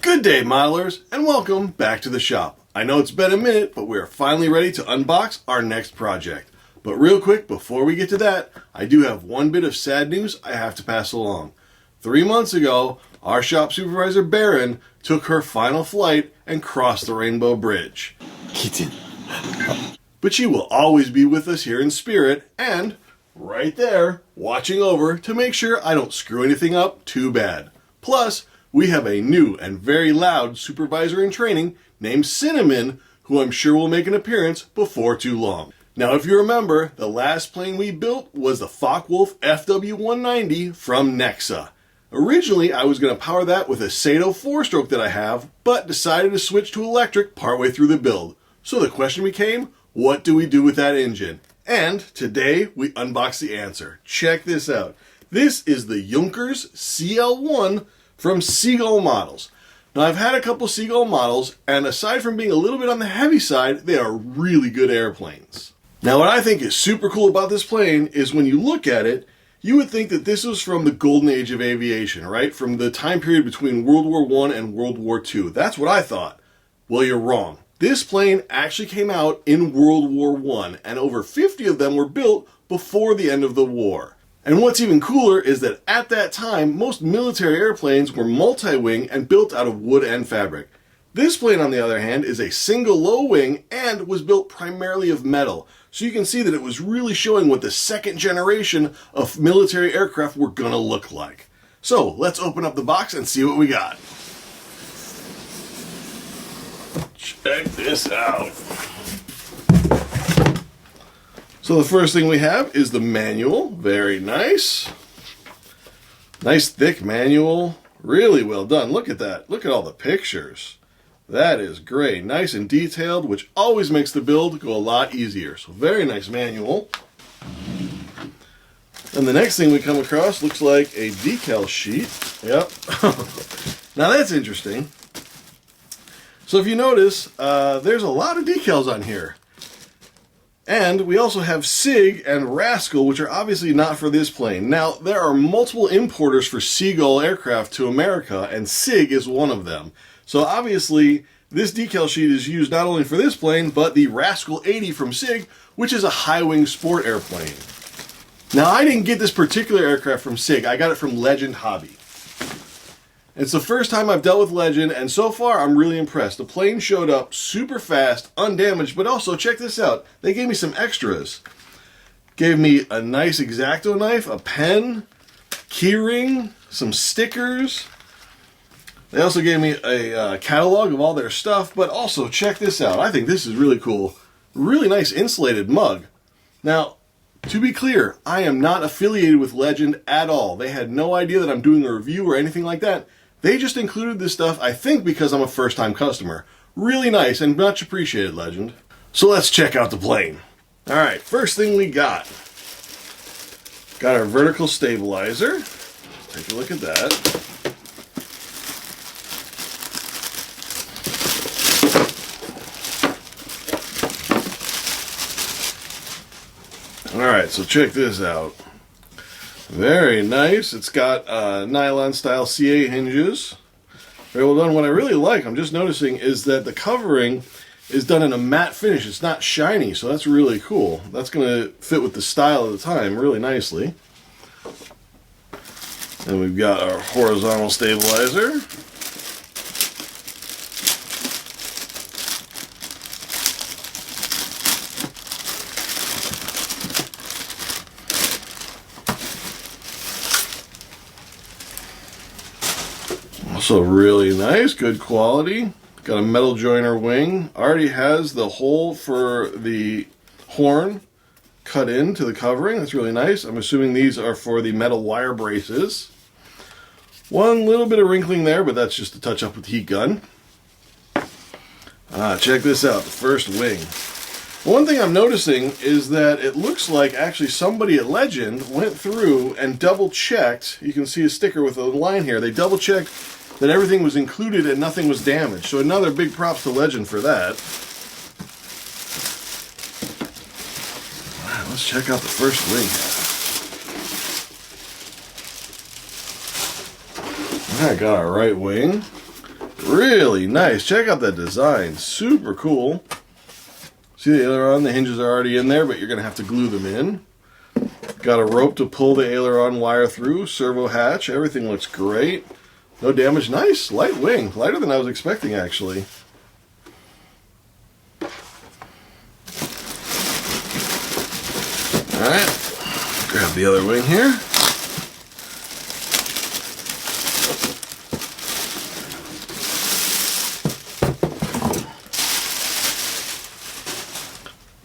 Good day, modelers, and welcome back to the shop. I know it's been a minute, but we are finally ready to unbox our next project. But real quick, before we get to that, I do have one bit of sad news I have to pass along. 3 months ago, our shop supervisor, Baron, took her final flight and crossed the Rainbow Bridge. Kitten. But she will always be with us here in spirit, and right there, watching over to make sure I don't screw anything up too bad. Plus, we have a new and very loud supervisor in training named Cinnamon, who I'm sure will make an appearance before too long. Now, if you remember, the last plane we built was the Focke-Wulf FW190 from Nexa. Originally, I was going to power that with a Sato 4-stroke that I have, but decided to switch to electric partway through the build. So the question became, what do we do with that engine? And today, we unbox the answer. Check this out. This is the Junkers CL-1 from Seagull models. Now, I've had a couple Seagull models, and aside from being a little bit on the heavy side, they are really good airplanes. Now, what I think is super cool about this plane is when you look at it, you would think that this was from the golden age of aviation, right? From the time period between World War I and World War II. That's what I thought. Well, you're wrong. This plane actually came out in World War I, and over 50 of them were built before the end of the war. And what's even cooler is that at that time, most military airplanes were multi-wing and built out of wood and fabric. This plane, on the other hand, is a single low wing and was built primarily of metal. So you can see that it was really showing what the second generation of military aircraft were gonna look like. So let's open up the box and see what we got. Check this out. So the first thing we have is the manual. Very nice. Nice thick manual. Really well done. Look at that. Look at all the pictures. That is great. Nice and detailed, which always makes the build go a lot easier. So very nice manual. And the next thing we come across looks like a decal sheet. Yep. Now that's interesting. So if you notice, there's a lot of decals on here. And we also have SIG and Rascal, which are obviously not for this plane. Now, there are multiple importers for Seagull aircraft to America, and SIG is one of them. So obviously, this decal sheet is used not only for this plane, but the Rascal 80 from SIG, which is a high-wing sport airplane. Now, I didn't get this particular aircraft from SIG. I got it from Legend Hobby. It's the first time I've dealt with Legend, and so far I'm really impressed. The plane showed up super fast, undamaged, but also, check this out, they gave me some extras. Gave me a nice X-Acto knife, a pen, keyring, some stickers. They also gave me a catalog of all their stuff, but also, check this out. I think this is really cool. Really nice insulated mug. Now, to be clear, I am not affiliated with Legend at all. They had no idea that I'm doing a review or anything like that. They just included this stuff, I think, because I'm a first-time customer. Really nice and much appreciated, Legend. So let's check out the plane. All right, first thing we got. Got our vertical stabilizer. Take a look at that. All right, so check this out. Very nice. It's got nylon style CA hinges. Very well done. What I really like, I'm just noticing, is that the covering is done in a matte finish. It's not shiny, so that's really cool. That's going to fit with the style of the time really nicely. And we've got our horizontal stabilizer. Also really nice, good quality. Got a metal joiner wing. Already has the hole for the horn cut into the covering. That's really nice. I'm assuming these are for the metal wire braces. One little bit of wrinkling there, but that's just a touch up with the heat gun. Check this out, the first wing. One thing I'm noticing is that it looks like actually somebody at Legend went through and double checked. You can see a sticker with a line here. They double checked that everything was included and nothing was damaged. So another big props to Legend for that. All right, let's check out the first wing. Alright, got our right wing. Really nice. Check out that design. Super cool. See the aileron? The hinges are already in there, but you're going to have to glue them in. Got a rope to pull the aileron wire through. Servo hatch. Everything looks great. No damage. Nice. Light wing. Lighter than I was expecting, actually. Alright. Grab the other wing here.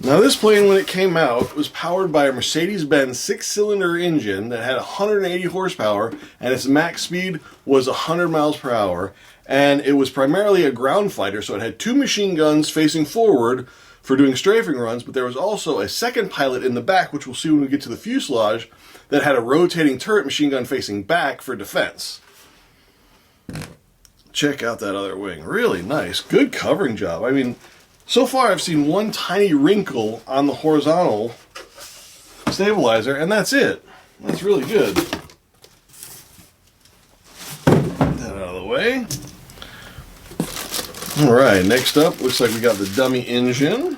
Now this plane, when it came out, was powered by a Mercedes-Benz 6-cylinder engine that had 180 horsepower, and its max speed was 100 miles per hour. And it was primarily a ground fighter, so it had 2 machine guns facing forward for doing strafing runs, but there was also a second pilot in the back, which we'll see when we get to the fuselage, that had a rotating turret machine gun facing back for defense. Check out that other wing. Really nice. Good covering job. I mean, so far I've seen one tiny wrinkle on the horizontal stabilizer, and that's it. That's really good. Get that out of the way. Alright, next up, looks like we got the dummy engine.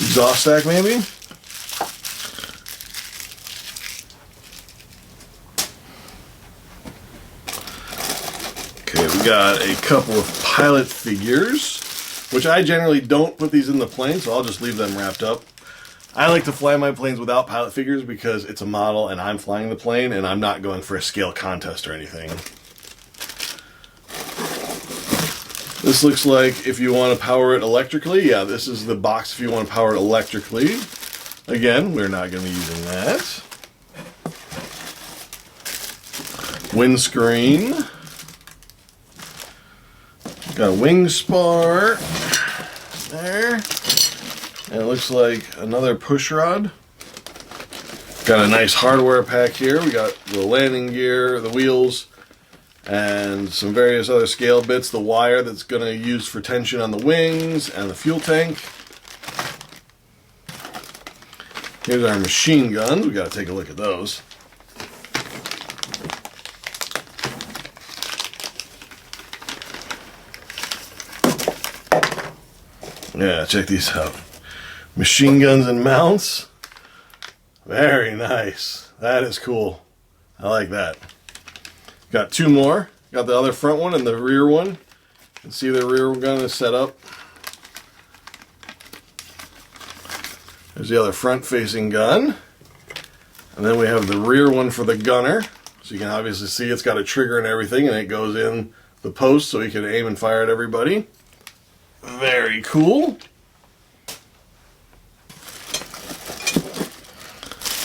Exhaust stack, maybe? Okay, we got a couple of pilot figures, which I generally don't put these in the plane, so I'll just leave them wrapped up. I like to fly my planes without pilot figures because it's a model and I'm flying the plane and I'm not going for a scale contest or anything. This looks like if you want to power it electrically. Yeah, this is the box if you want to power it electrically. Again, we're not going to be using that. Windscreen. Got a wing spar there. And it looks like another push rod. Got a nice hardware pack here. We got the landing gear, the wheels, and some various other scale bits. The wire that's going to use for tension on the wings, and the fuel tank. Here's our machine guns. We got to take a look at those. Yeah, check these out. Machine guns and mounts. Very nice. That is cool. I like that. Got 2 more. Got the other front one and the rear one. You can see the rear gun is set up. There's the other front facing gun. And then we have the rear one for the gunner. So you can obviously see it's got a trigger and everything, and it goes in the post so he can aim and fire at everybody. Very cool.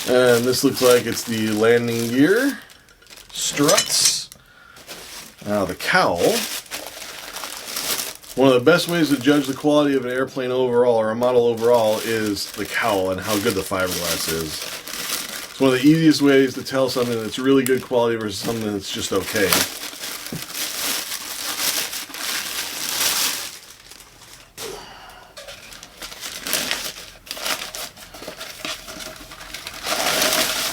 And this looks like it's the landing gear. Struts. Now the cowl. One of the best ways to judge the quality of an airplane overall, or a model overall, is the cowl and how good the fiberglass is. It's one of the easiest ways to tell something that's really good quality versus something that's just okay.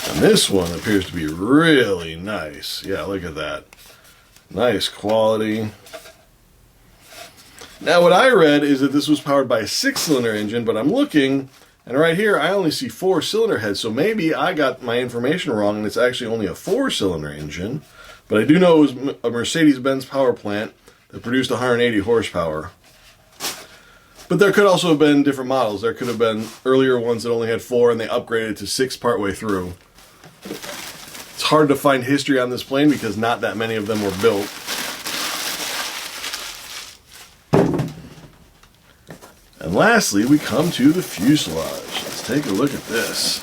And this one appears to be really nice. Yeah, look at that. Nice quality. Now what I read is that this was powered by a 6-cylinder engine, but I'm looking, and right here I only see 4-cylinder heads, so maybe I got my information wrong and it's actually only a 4-cylinder engine. But I do know it was a Mercedes-Benz power plant that produced 180 horsepower. But there could also have been different models. There could have been earlier ones that only had 4 and they upgraded to 6 partway through. It's hard to find history on this plane because not that many of them were built. And lastly, we come to the fuselage. Let's take a look at this.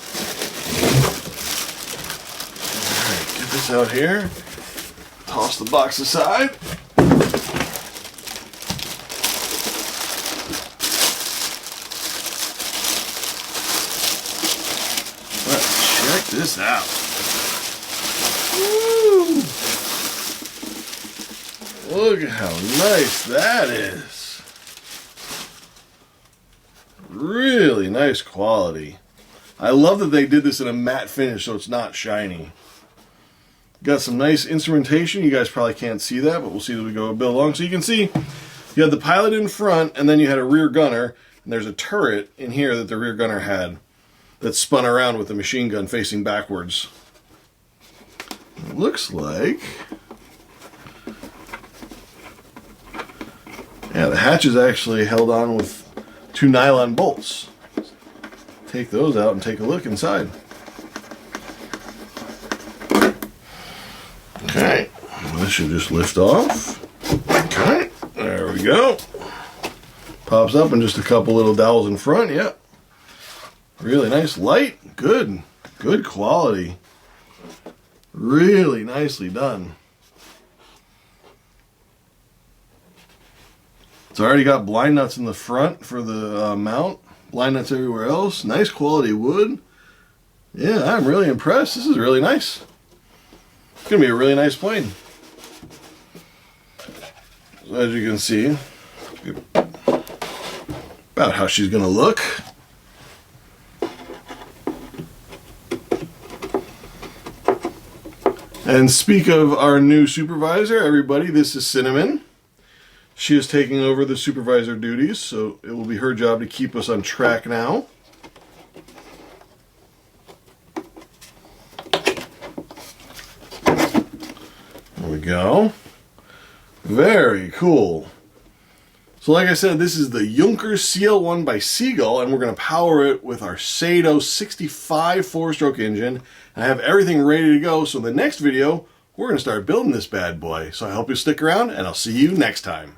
Alright, get this out here. Toss the box aside. Let's check this out. Woo! Look at how nice that is. Really nice quality. I love that they did this in a matte finish so it's not shiny. Got some nice instrumentation. You guys probably can't see that, but we'll see as we go a bit along. So you can see you had the pilot in front, and then you had a rear gunner, and there's a turret in here that the rear gunner had that spun around with the machine gun facing backwards. It looks like... yeah, the hatch is actually held on with 2 nylon bolts. Take those out and take a look inside. Okay, this should just lift off. Okay, there we go. Pops up and just a couple little dowels in front, yep. Really nice, light, good quality. Really nicely done. It's already got blind nuts in the front for the mount. Blind nuts everywhere else. Nice quality wood. Yeah, I'm really impressed. This is really nice. It's going to be a really nice plane. So as you can see, about how she's going to look. And speak of our new supervisor, everybody, this is Cinnamon. She is taking over the supervisor duties, so it will be her job to keep us on track now. There we go. Very cool. So like I said, this is the Junkers CL-1 by Seagull, and we're going to power it with our Sato 65 4-stroke engine. I have everything ready to go, so in the next video, we're going to start building this bad boy. So I hope you stick around, and I'll see you next time.